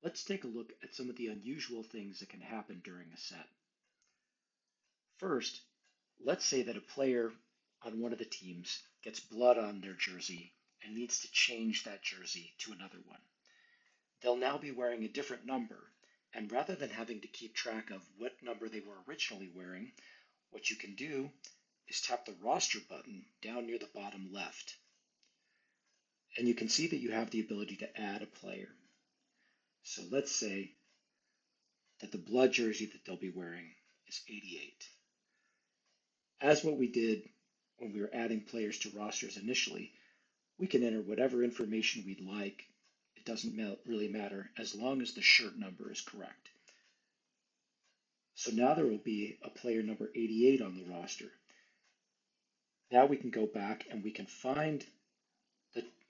Let's take a look at some of the unusual things that can happen during a set. First, let's say that a player on one of the teams gets blood on their jersey and needs to change that jersey to another one. They'll now be wearing a different number, and rather than having to keep track of what number they were originally wearing, what you can do is tap the roster button down near the bottom left. And you can see that you have the ability to add a player. So let's say that the blood jersey that they'll be wearing is 88. As what we did when we were adding players to rosters initially, we can enter whatever information we'd like. It doesn't really matter as long as the shirt number is correct. So now there will be a player number 88 on the roster. Now we can go back and we can find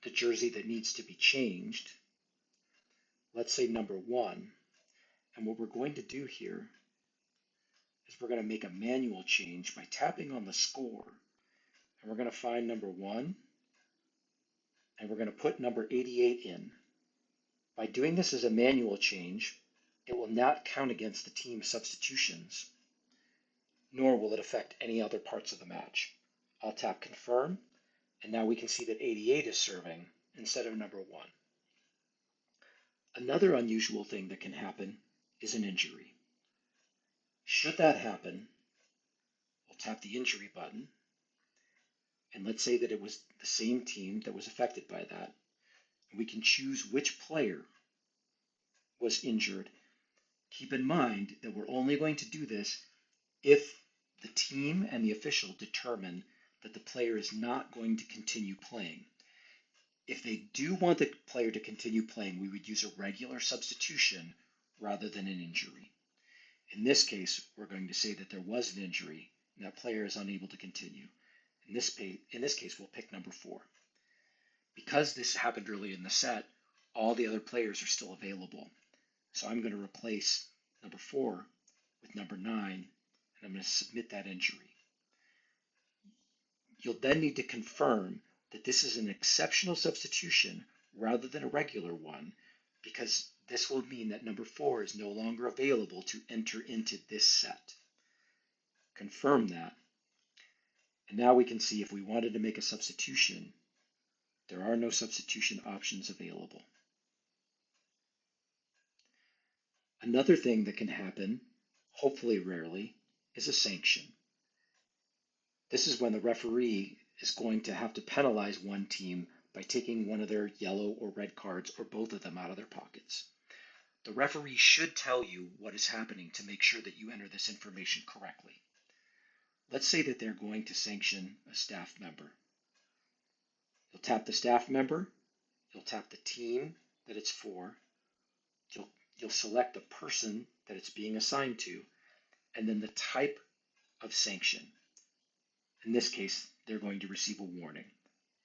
the jersey that needs to be changed. Let's say number 1. And what we're going to do here is we're going to make a manual change by tapping on the score. And we're going to find number 1, and we're going to put number 88 in. By doing this as a manual change, it will not count against the team's substitutions, nor will it affect any other parts of the match. I'll tap confirm, and now we can see that 88 is serving instead of number 1. Another unusual thing that can happen is an injury. Should that happen, we'll tap the injury button, and let's say that it was the same team that was affected by that. We can choose which player was injured. Keep in mind that we're only going to do this if the team and the official determine that the player is not going to continue playing. If they do want the player to continue playing, we would use a regular substitution rather than an injury. In this case, we're going to say that there was an injury and that player is unable to continue. In this case, we'll pick number 4. Because this happened early in the set, all the other players are still available. So I'm going to replace number 4 with number 9, and I'm going to submit that injury. You'll then need to confirm that this is an exceptional substitution rather than a regular one, because this will mean that number 4 is no longer available to enter into this set. Confirm that. And now we can see if we wanted to make a substitution, there are no substitution options available. Another thing that can happen, hopefully rarely, is a sanction. This is when the referee is going to have to penalize one team by taking one of their yellow or red cards or both of them out of their pockets. The referee should tell you what is happening to make sure that you enter this information correctly. Let's say that they're going to sanction a staff member. You'll tap the staff member, you'll tap the team that it's for, you'll select the person that it's being assigned to, and then the type of sanction. In this case, they're going to receive a warning,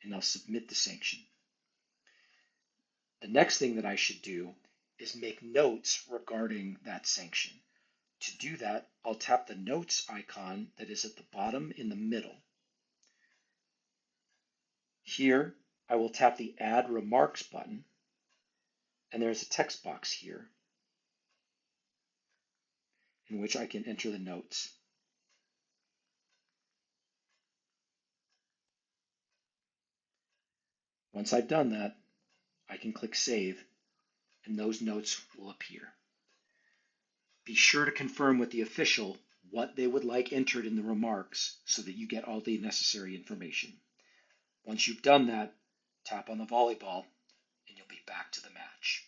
and I'll submit the sanction. The next thing that I should do is make notes regarding that sanction. To do that, I'll tap the notes icon that is at the bottom in the middle. Here, I will tap the Add Remarks button, and there's a text box here in which I can enter the notes. Once I've done that, I can click Save, and those notes will appear. Be sure to confirm with the official what they would like entered in the remarks so that you get all the necessary information. Once you've done that, tap on the volleyball, and you'll be back to the match.